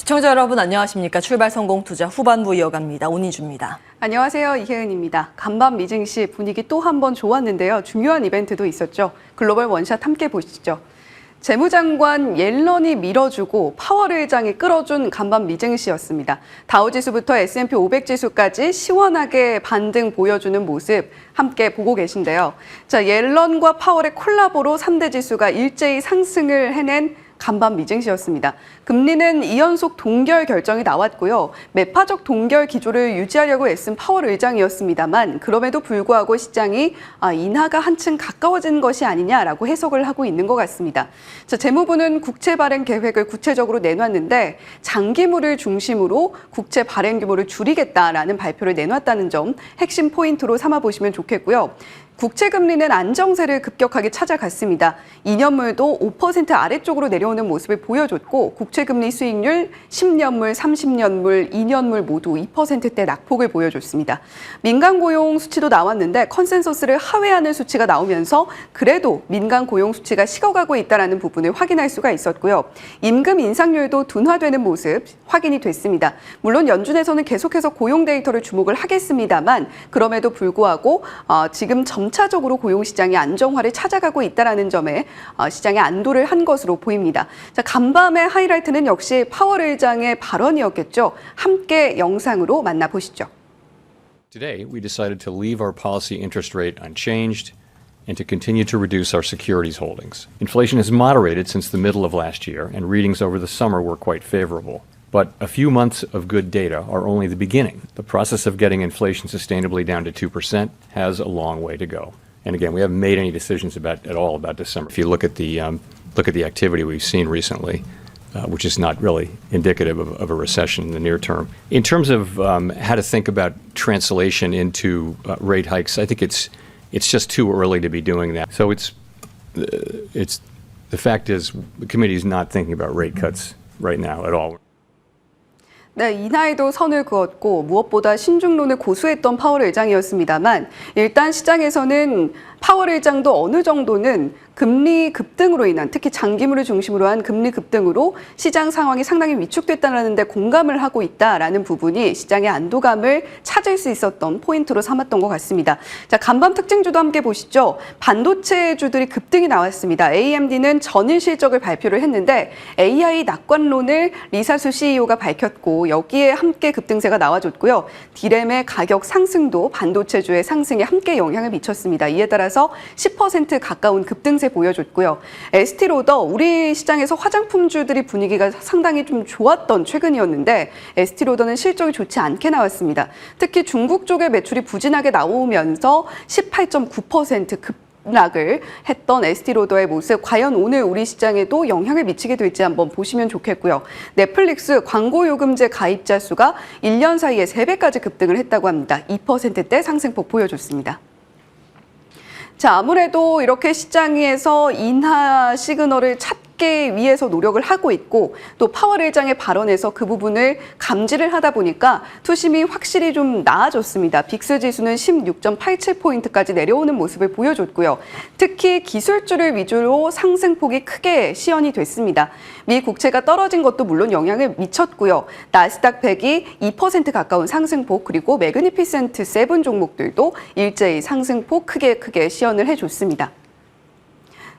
시청자 여러분 안녕하십니까? 출발성공투자 후반부 이어갑니다. 온희주입니다. 안녕하세요. 이혜은입니다. 간밤 미증시 분위기 또 한 번 좋았는데요. 중요한 이벤트도 있었죠. 글로벌 원샷 함께 보시죠. 재무장관 옐런이 밀어주고 파월 의장이 끌어준 간밤 미증시였습니다. 다우지수부터 S&P 500지수까지 시원하게 반등 보여주는 모습 함께 보고 계신데요. 자, 옐런과 파월의 콜라보로 3대 지수가 일제히 상승을 해낸 간밤 미증시였습니다. 금리는 2연속 동결 결정이 나왔고요. 매파적 동결 기조를 유지하려고 애쓴 파월 의장이었습니다만 그럼에도 불구하고 시장이 인하가 한층 가까워진 것이 아니냐라고 해석을 하고 있는 것 같습니다. 자, 재무부는 국채 발행 계획을 구체적으로 내놨는데 장기물을 중심으로 국채 발행 규모를 줄이겠다라는 발표를 내놨다는 점 핵심 포인트로 삼아보시면 좋겠고요. 국채 금리는 안정세를 급격하게 찾아갔습니다. 2년물도 5% 아래쪽으로 내려오는 모습을 보여줬고 국채 금리 수익률 10년물, 30년물, 2년물 모두 2%대 낙폭을 보여줬습니다. 민간 고용 수치도 나왔는데 컨센서스를 하회하는 수치가 나오면서 그래도 민간 고용 수치가 식어가고 있다는 부분을 확인할 수가 있었고요. 임금 인상률도 둔화되는 모습 확인이 됐습니다. 물론 연준에서는 계속해서 고용 데이터를 주목을 하겠습니다만 그럼에도 불구하고 지금 점차적으로 고용시장이 안정화를 찾아가고 있다는 점에 시장에 안도를 한 것으로 보입니다. 자, 간밤의 하이라이트는 역시 파월 의장의 발언이었겠죠. 함께 영상으로 만나보시죠. Today, we decided to leave our policy interest rate unchanged and to continue to reduce our securities holdings. Inflation has moderated since the middle of last year, and readings over the summer were quite favorable. But a few months of good data are only the beginning. The process of getting inflation sustainably down to 2% has a long way to go. And again, we haven't made any decisions at all about December. If you look at the activity we've seen recently, which is not really indicative of a recession in the near term. In terms of how to think about translation into rate hikes, I think it's just too early to be doing that. So the fact is the committee is not thinking about rate cuts right now at all. 네, 인하에도 선을 그었고 무엇보다 신중론을 고수했던 파월 의장이었습니다만 일단 시장에서는 파월 의장도 어느 정도는 금리 급등으로 인한 특히 장기물을 중심으로 한 금리 급등으로 시장 상황이 상당히 위축됐다는 데 공감을 하고 있다라는 부분이 시장의 안도감을 찾을 수 있었던 포인트로 삼았던 것 같습니다. 자, 간밤 특징주도 함께 보시죠. 반도체주들이 급등이 나왔습니다. AMD는 전일 실적을 발표를 했는데 AI 낙관론을 리사수 CEO가 밝혔고 여기에 함께 급등세가 나와줬고요. 디램의 가격 상승도 반도체주의 상승에 함께 영향을 미쳤습니다. 이에 따라서 10% 가까운 급등세 보여줬고요. 에스티로더 우리 시장에서 화장품주들이 분위기가 상당히 좀 좋았던 최근이었는데 에스티로더는 실적이 좋지 않게 나왔습니다. 특히 중국 쪽의 매출이 부진하게 나오면서 18.9% 급락을 했던 에스티로더의 모습 과연 오늘 우리 시장에도 영향을 미치게 될지 한번 보시면 좋겠고요. 넷플릭스 광고 요금제 가입자 수가 1년 사이에 3배까지 급등을 했다고 합니다. 2%대 상승폭 보여줬습니다. 자, 아무래도 이렇게 시장에서 인하 시그널을 찾기 위해서 노력을 하고 있고 또 파월 의장의 발언에서 그 부분을 감지를 하다 보니까 투심이 확실히 좀 나아졌습니다. 빅스 지수는 16.87포인트까지 내려오는 모습을 보여줬고요. 특히 기술주를 위주로 상승폭이 크게 시현이 됐습니다. 미 국채가 떨어진 것도 물론 영향을 미쳤고요. 나스닥 100이 2% 가까운 상승폭 그리고 매그니피센트 7 종목들도 일제히 상승폭 크게 시현을 해줬습니다.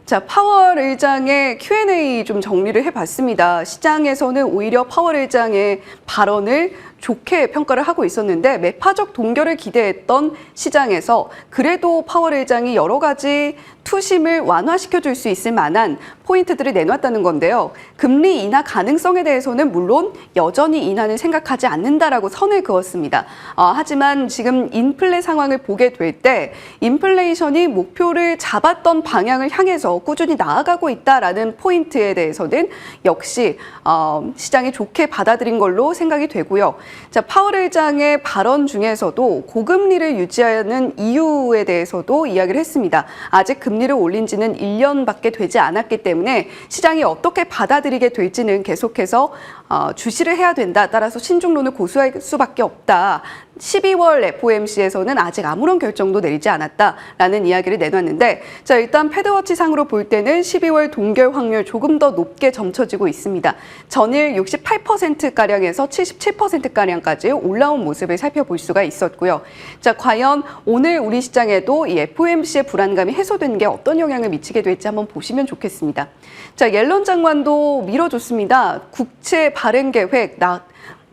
자, 파월 의장의 Q&A 좀 정리를 해봤습니다. 시장에서는 오히려 파월 의장의 발언을 좋게 평가를 하고 있었는데 매파적 동결을 기대했던 시장에서 그래도 파월 의장이 여러 가지 투심을 완화시켜줄 수 있을 만한 포인트들을 내놨다는 건데요. 금리 인하 가능성에 대해서는 물론 여전히 인하는 생각하지 않는다라고 선을 그었습니다. 하지만 지금 인플레 상황을 보게 될 때 인플레이션이 목표를 잡았던 방향을 향해서 꾸준히 나아가고 있다라는 포인트에 대해서는 역시 시장이 좋게 받아들인 걸로 생각이 되고요. 자, 파월 의장의 발언 중에서도 고금리를 유지하는 이유에 대해서도 이야기를 했습니다. 아직 금리를 올린 지는 1년밖에 되지 않았기 때문에 시장이 어떻게 받아들이게 될지는 계속해서 주시를 해야 된다. 따라서 신중론을 고수할 수밖에 없다. 12월 FOMC에서는 아직 아무런 결정도 내리지 않았다라는 이야기를 내놨는데, 자, 일단 패드워치 상으로 볼 때는 12월 동결 확률 조금 더 높게 점쳐지고 있습니다. 전일 68%가량에서 77%가량까지 올라온 모습을 살펴볼 수가 있었고요. 자, 과연 오늘 우리 시장에도 이 FOMC의 불안감이 해소된 게 어떤 영향을 미치게 될지 한번 보시면 좋겠습니다. 자, 옐런 장관도 밀어줬습니다. 국채 발행 계획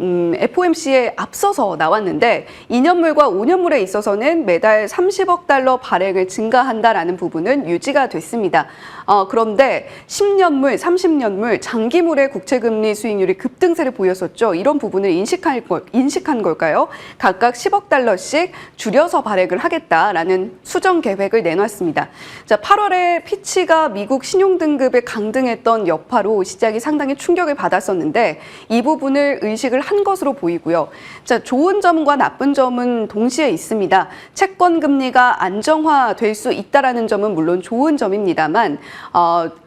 FOMC에 앞서서 나왔는데 2년물과 5년물에 있어서는 매달 30억 달러 발행을 증가한다라는 부분은 유지가 됐습니다. 그런데 10년물, 30년물, 장기물의 국채금리 수익률이 급등세를 보였었죠. 이런 부분을 인식한 걸까요? 각각 10억 달러씩 줄여서 발행을 하겠다라는 수정 계획을 내놨습니다. 자, 8월에 피치가 미국 신용등급에 강등했던 여파로 시장이 상당히 충격을 받았었는데 이 부분을 의식을 한 것으로 보이고요. 자, 좋은 점과 나쁜 점은 동시에 있습니다. 채권 금리가 안정화될 수 있다라는 점은 물론 좋은 점입니다만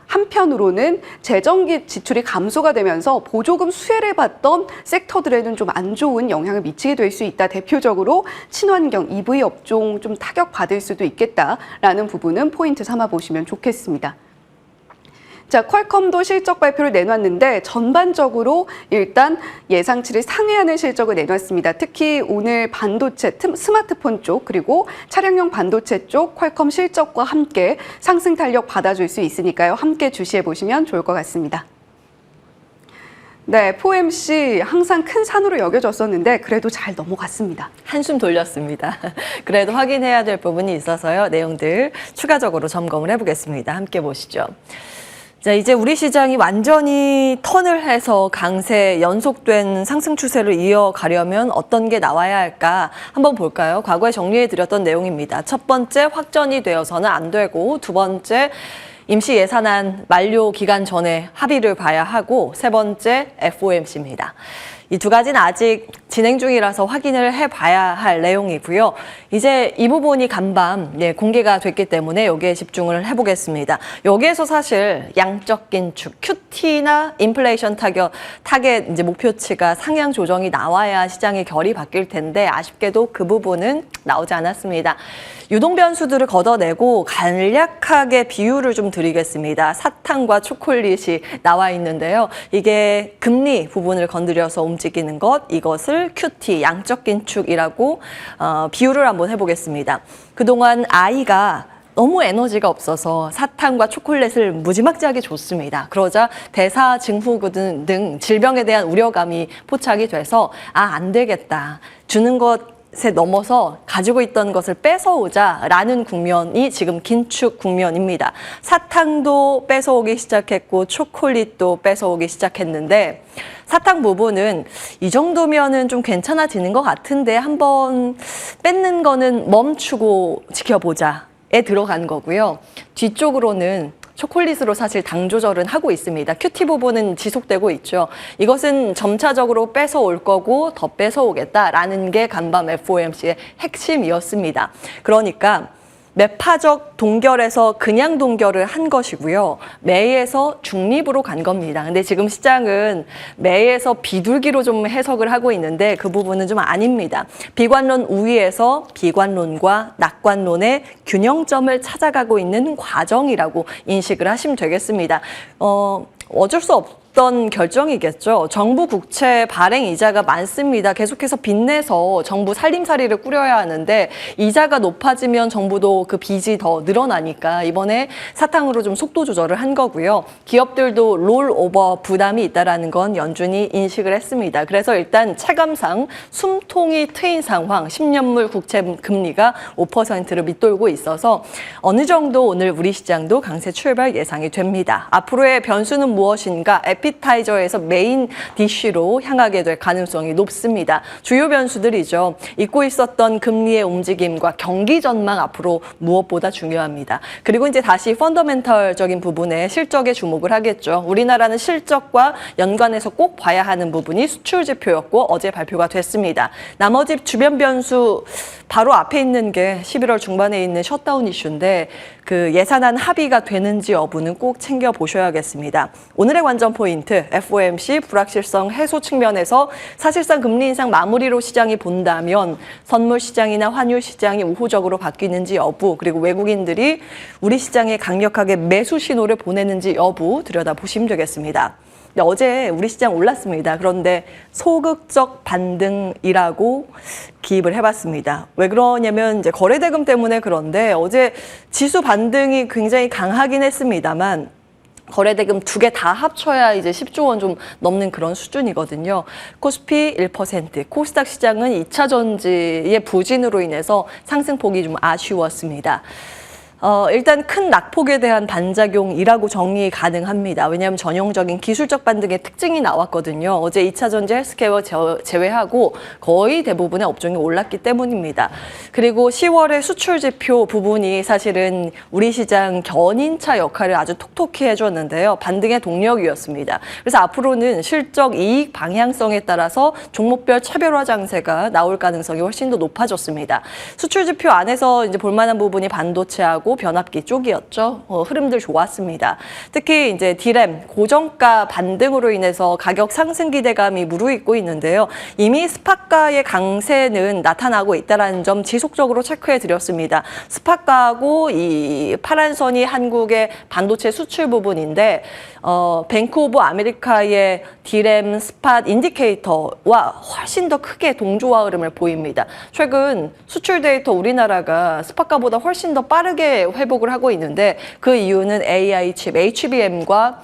한편으로는 재정 지출이 감소가 되면서 보조금 수혜를 받던 섹터들에는 좀 안 좋은 영향을 미치게 될 수 있다. 대표적으로 친환경, EV 업종 좀 타격받을 수도 있겠다라는 부분은 포인트 삼아 보시면 좋겠습니다. 자, 퀄컴도 실적 발표를 내놨는데 전반적으로 일단 예상치를 상회하는 실적을 내놨습니다. 특히 오늘 반도체, 스마트폰 쪽 그리고 차량용 반도체 쪽 퀄컴 실적과 함께 상승 탄력 받아줄 수 있으니까요. 함께 주시해 보시면 좋을 것 같습니다. 네, FOMC 항상 큰 산으로 여겨졌었는데 그래도 잘 넘어갔습니다. 한숨 돌렸습니다. 그래도 확인해야 될 부분이 있어서요. 내용들 추가적으로 점검을 해보겠습니다. 함께 보시죠. 자, 이제 우리 시장이 완전히 턴을 해서 강세 연속된 상승 추세를 이어가려면 어떤 게 나와야 할까 한번 볼까요? 과거에 정리해드렸던 내용입니다. 첫 번째, 확전이 되어서는 안 되고, 두 번째, 임시 예산안 만료 기간 전에 합의를 봐야 하고, 세 번째, FOMC입니다. 이 두 가지는 아직 진행 중이라서 확인을 해봐야 할 내용이고요. 이제 이 부분이 간밤 공개가 됐기 때문에 여기에 집중을 해보겠습니다. 여기에서 사실 양적 긴축, QT나 인플레이션 타겟 이제 목표치가 상향 조정이 나와야 시장의 결이 바뀔 텐데 아쉽게도 그 부분은 나오지 않았습니다. 유동 변수들을 걷어내고 간략하게 비유를 좀 드리겠습니다. 사탕과 초콜릿이 나와 있는데요. 이게 금리 부분을 건드려서 움직이는 것, 이것을 QT, 양적 긴축이라고 비유를 한번 해보겠습니다. 그동안 아이가 너무 에너지가 없어서 사탕과 초콜릿을 무지막지하게 줬습니다. 그러자 대사 증후군 등 질병에 대한 우려감이 포착이 돼서 안 되겠다. 주는 것에 넘어서 가지고 있던 것을 뺏어오자라는 국면이 지금 긴축 국면입니다. 사탕도 뺏어오기 시작했고 초콜릿도 뺏어오기 시작했는데 사탕 부분은 이 정도면은 좀 괜찮아지는 것 같은데 한번 뺏는 거는 멈추고 지켜보자에 들어간 거고요. 뒤쪽으로는 초콜릿으로 사실 당 조절은 하고 있습니다. QT 부분은 지속되고 있죠. 이것은 점차적으로 뺏어올 거고 더 뺏어오겠다라는 게 간밤 FOMC의 핵심이었습니다. 그러니까 매파적 동결에서 그냥 동결을 한 것이고요. 매에서 중립으로 간 겁니다. 근데 지금 시장은 매에서 비둘기로 좀 해석을 하고 있는데 그 부분은 좀 아닙니다. 비관론 우위에서 비관론과 낙관론의 균형점을 찾아가고 있는 과정이라고 인식을 하시면 되겠습니다. 어쩔 수 없던 결정이겠죠. 정부 국채 발행 이자가 많습니다. 계속해서 빚내서 정부 살림살이를 꾸려야 하는데 이자가 높아지면 정부도 그 빚이 더 늘어나니까 이번에 사탕으로 좀 속도 조절을 한 거고요. 기업들도 롤오버 부담이 있다는 건 연준이 인식을 했습니다. 그래서 일단 체감상 숨통이 트인 상황, 10년물 국채 금리가 5%를 밑돌고 있어서 어느 정도 오늘 우리 시장도 강세 출발 예상이 됩니다. 앞으로의 변수는 무엇인가? 에피타이저에서 메인 디쉬로 향하게 될 가능성이 높습니다. 주요 변수들이죠. 잊고 있었던 금리의 움직임과 경기 전망 앞으로 무엇보다 중요합니다. 그리고 이제 다시 펀더멘털적인 부분에 실적에 주목을 하겠죠. 우리나라는 실적과 연관해서 꼭 봐야 하는 부분이 수출 지표였고 어제 발표가 됐습니다. 나머지 주변 변수 바로 앞에 있는 게 11월 중반에 있는 셧다운 이슈인데 그 예산안 합의가 되는지 여부는 꼭 챙겨보셔야겠습니다. 오늘의 관전 포인트, FOMC 불확실성 해소 측면에서 사실상 금리 인상 마무리로 시장이 본다면 선물 시장이나 환율 시장이 우호적으로 바뀌는지 여부, 그리고 외국인들이 우리 시장에 강력하게 매수 신호를 보내는지 여부 들여다보시면 되겠습니다. 어제 우리 시장 올랐습니다. 그런데 소극적 반등이라고 기입을 해봤습니다. 왜 그러냐면 이제 거래대금 때문에 그런데 어제 지수 반등이 굉장히 강하긴 했습니다만 거래대금 두 개 다 합쳐야 이제 10조 원 좀 넘는 그런 수준이거든요. 코스피 1%, 코스닥 시장은 2차 전지의 부진으로 인해서 상승폭이 좀 아쉬웠습니다. 일단 큰 낙폭에 대한 반작용이라고 정리 가능합니다. 왜냐하면 전형적인 기술적 반등의 특징이 나왔거든요. 어제 2차 전지 헬스케어 제외하고 거의 대부분의 업종이 올랐기 때문입니다. 그리고 10월의 수출 지표 부분이 사실은 우리 시장 견인차 역할을 아주 톡톡히 해줬는데요. 반등의 동력이었습니다. 그래서 앞으로는 실적 이익 방향성에 따라서 종목별 차별화 장세가 나올 가능성이 훨씬 더 높아졌습니다. 수출 지표 안에서 이제 볼만한 부분이 반도체하고 변압기 쪽이었죠. 흐름들 좋았습니다. 특히 이제 디램 고정가 반등으로 인해서 가격 상승 기대감이 무르익고 있는데요. 이미 스팟가의 강세는 나타나고 있다는 점 지속적으로 체크해 드렸습니다. 스팟가하고 이 파란 선이 한국의 반도체 수출 부분인데 뱅크 오브 아메리카의 디램 스팟 인디케이터와 훨씬 더 크게 동조화 흐름을 보입니다. 최근 수출 데이터 우리나라가 스팟가보다 훨씬 더 빠르게 회복을 하고 있는데 그 이유는 AI 칩, HBM과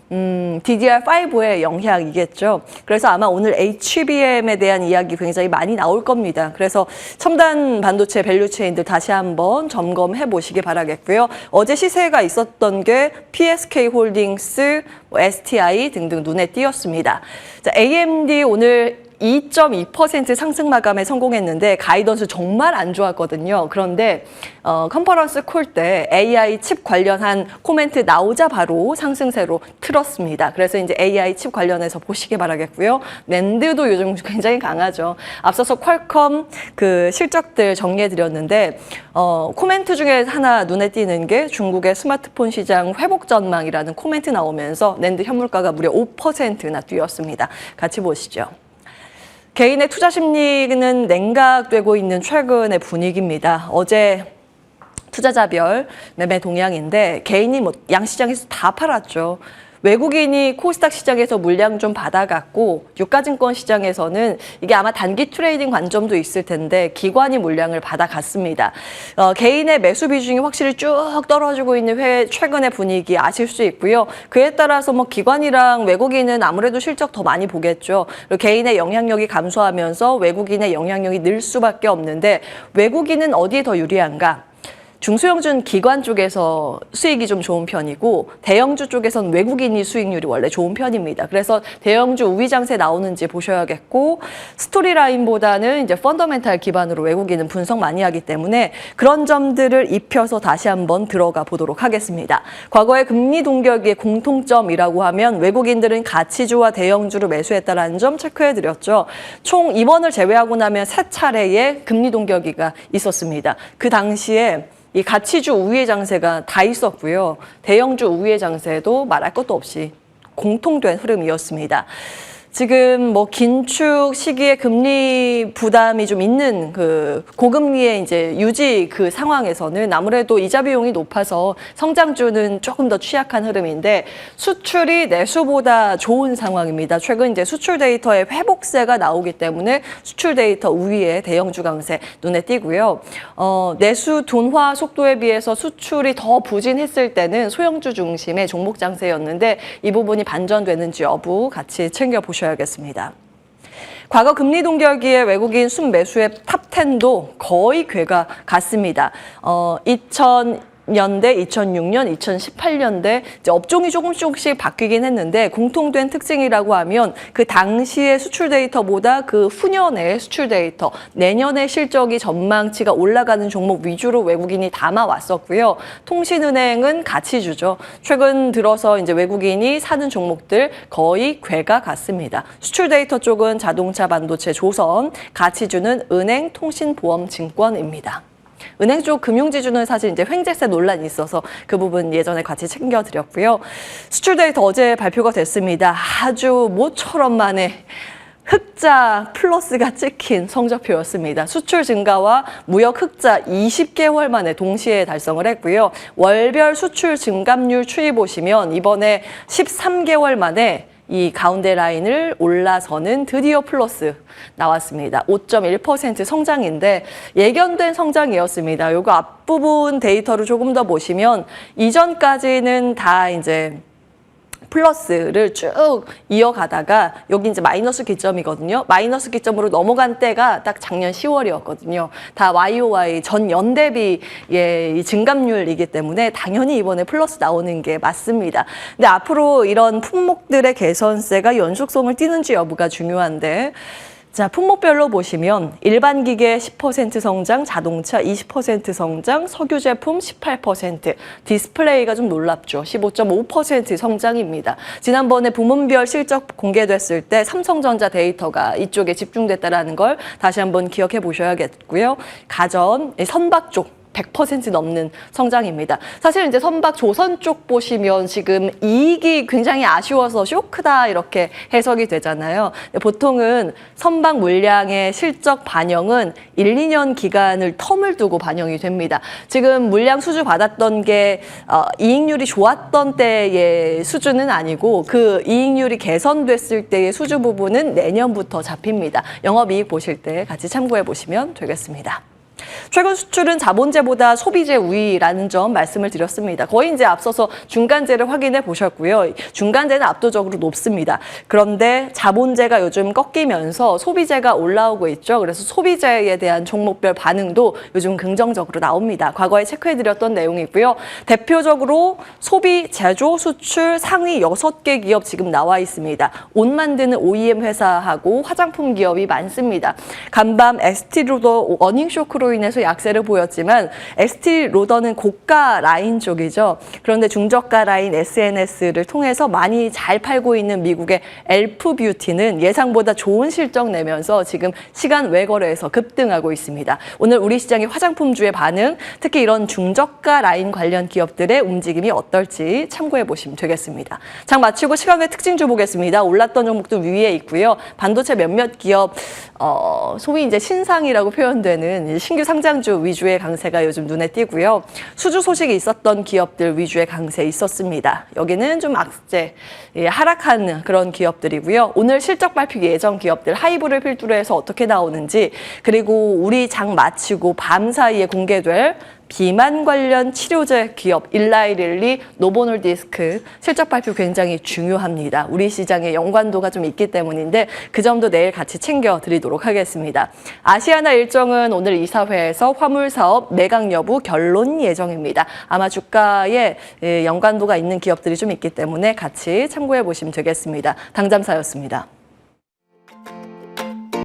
DDR5의 영향이겠죠. 그래서 아마 오늘 HBM에 대한 이야기 굉장히 많이 나올 겁니다. 그래서 첨단 반도체 밸류체인들 다시 한번 점검해 보시기 바라겠고요. 어제 시세가 있었던 게 PSK 홀딩스, STI 등등 눈에 띄었습니다. 자, AMD 오늘 2.2% 상승 마감에 성공했는데 가이던스 정말 안 좋았거든요. 그런데 컨퍼런스 콜 때 AI 칩 관련한 코멘트 나오자 바로 상승세로 틀었습니다. 그래서 이제 AI 칩 관련해서 보시기 바라겠고요. 낸드도 요즘 굉장히 강하죠. 앞서서 퀄컴 그 실적들 정리해 드렸는데 코멘트 중에 하나 눈에 띄는 게 중국의 스마트폰 시장 회복 전망이라는 코멘트 나오면서 낸드 현물가가 무려 5%나 뛰었습니다. 같이 보시죠. 개인의 투자 심리는 냉각되고 있는 최근의 분위기입니다. 어제 투자자별 매매 동향인데 개인이 양시장에서 다 팔았죠. 외국인이 코스닥 시장에서 물량 좀 받아갔고 유가증권 시장에서는 이게 아마 단기 트레이딩 관점도 있을 텐데 기관이 물량을 받아갔습니다. 개인의 매수 비중이 확실히 쭉 떨어지고 있는 최근의 분위기 아실 수 있고요. 그에 따라서 뭐 기관이랑 외국인은 아무래도 실적 더 많이 보겠죠. 그리고 개인의 영향력이 감소하면서 외국인의 영향력이 늘 수밖에 없는데 외국인은 어디에 더 유리한가? 중소형주는 기관 쪽에서 수익이 좀 좋은 편이고 대형주 쪽에서는 외국인이 수익률이 원래 좋은 편입니다. 그래서 대형주 우위 장세 나오는지 보셔야겠고 스토리라인보다는 이제 펀더멘탈 기반으로 외국인은 분석 많이 하기 때문에 그런 점들을 입혀서 다시 한번 들어가 보도록 하겠습니다. 과거의 금리 동결기의 공통점이라고 하면 외국인들은 가치주와 대형주를 매수했다는 점 체크해드렸죠. 총 이번을 제외하고 나면 3차례의 금리 동결기가 있었습니다. 그 당시에 이 가치주 우위의 장세가 다 있었고요. 대형주 우위의 장세도 말할 것도 없이 공통된 흐름이었습니다. 지금 뭐 긴축 시기에 금리 부담이 좀 있는 그 고금리의 이제 유지 그 상황에서는 아무래도 이자 비용이 높아서 성장주는 조금 더 취약한 흐름인데 수출이 내수보다 좋은 상황입니다. 최근 이제 수출 데이터에 회복세가 나오기 때문에 수출 데이터 우위에 대형주 강세 눈에 띄고요. 내수 둔화 속도에 비해서 수출이 더 부진했을 때는 소형주 중심의 종목 장세였는데 이 부분이 반전되는지 여부 같이 챙겨보셔야겠습니다. 과거 금리 동결기에 외국인 순매수의 탑10도 거의 궤가 같습니다. 2000년대, 2006년, 2018년대 이제 업종이 조금씩 바뀌긴 했는데 공통된 특징이라고 하면 그 당시의 수출 데이터보다 그 후년의 수출 데이터, 내년의 실적이 전망치가 올라가는 종목 위주로 외국인이 담아왔었고요. 통신은행은 가치주죠. 최근 들어서 이제 외국인이 사는 종목들 거의 궤가 같습니다. 수출 데이터 쪽은 자동차, 반도체, 조선, 가치주는 은행, 통신, 보험, 증권입니다. 은행 쪽 금융지주는 사실 이제 횡재세 논란이 있어서 그 부분 예전에 같이 챙겨드렸고요. 수출 데이터 어제 발표가 됐습니다. 아주 모처럼 만에 흑자 플러스가 찍힌 성적표였습니다. 수출 증가와 무역 흑자 20개월 만에 동시에 달성을 했고요. 월별 수출 증감률 추이 보시면 이번에 13개월 만에 이 가운데 라인을 올라서는 드디어 플러스 나왔습니다. 5.1% 성장인데 예견된 성장이었습니다. 요거 앞부분 데이터를 조금 더 보시면 이전까지는 다 이제 플러스를 쭉 이어가다가 여기 이제 마이너스 기점이거든요. 마이너스 기점으로 넘어간 때가 딱 작년 10월이었거든요. 다 YOY 전년 대비의 이 증감률이기 때문에 당연히 이번에 플러스 나오는 게 맞습니다. 근데 앞으로 이런 품목들의 개선세가 연속성을 띠는지 여부가 중요한데 자, 품목별로 보시면 일반 기계 10% 성장, 자동차 20% 성장, 석유 제품 18%, 디스플레이가 좀 놀랍죠. 15.5% 성장입니다. 지난번에 부문별 실적 공개됐을 때 삼성전자 데이터가 이쪽에 집중됐다는 걸 다시 한번 기억해 보셔야겠고요. 가전, 선박 쪽 100% 넘는 성장입니다. 사실 이제 선박 조선 쪽 보시면 지금 이익이 굉장히 아쉬워서 쇼크다 이렇게 해석이 되잖아요. 보통은 선박 물량의 실적 반영은 1, 2년 기간을 텀을 두고 반영이 됩니다. 지금 물량 수주 받았던 게 이익률이 좋았던 때의 수준은 아니고 그 이익률이 개선됐을 때의 수주 부분은 내년부터 잡힙니다. 영업이익 보실 때 같이 참고해 보시면 되겠습니다. 최근 수출은 자본재보다 소비재 우위라는 점 말씀을 드렸습니다. 거의 이제 앞서서 중간재를 확인해 보셨고요. 중간재는 압도적으로 높습니다. 그런데 자본재가 요즘 꺾이면서 소비재가 올라오고 있죠. 그래서 소비재에 대한 종목별 반응도 요즘 긍정적으로 나옵니다. 과거에 체크해 드렸던 내용이고요. 대표적으로 소비, 제조, 수출 상위 6개 기업 지금 나와 있습니다. 옷 만드는 OEM 회사하고 화장품 기업이 많습니다. 간밤 에스티로더 어닝 쇼크로 인해서 약세를 보였지만 에스티로더는 고가 라인 쪽이죠. 그런데 중저가 라인 SNS를 통해서 많이 잘 팔고 있는 미국의 엘프 뷰티는 예상보다 좋은 실적 내면서 지금 시간 외거래에서 급등하고 있습니다. 오늘 우리 시장의 화장품주의 반응, 특히 이런 중저가 라인 관련 기업들의 움직임이 어떨지 참고해 보시면 되겠습니다. 장 마치고 시간의 특징주 보겠습니다. 올랐던 종목도 위에 있고요. 반도체 몇몇 기업 소위 이제 신상이라고 표현되는 신규 상장주 위주의 강세가 요즘 눈에 띄고요. 수주 소식이 있었던 기업들 위주의 강세 있었습니다. 여기는 좀 악재, 하락한 그런 기업들이고요. 오늘 실적 발표 예정 기업들 하이브를 필두로 해서 어떻게 나오는지, 그리고 우리 장 마치고 밤 사이에 공개될 비만 관련 치료제 기업 일라이릴리, 노보놀디스크 실적 발표 굉장히 중요합니다. 우리 시장에 연관도가 좀 있기 때문인데 그 점도 내일 같이 챙겨드리도록 하겠습니다. 아시아나 일정은 오늘 이사회에서 화물 사업 매각 여부 결론 예정입니다. 아마 주가에 연관도가 있는 기업들이 좀 있기 때문에 같이 참고해 보시면 되겠습니다. 당잠사였습니다.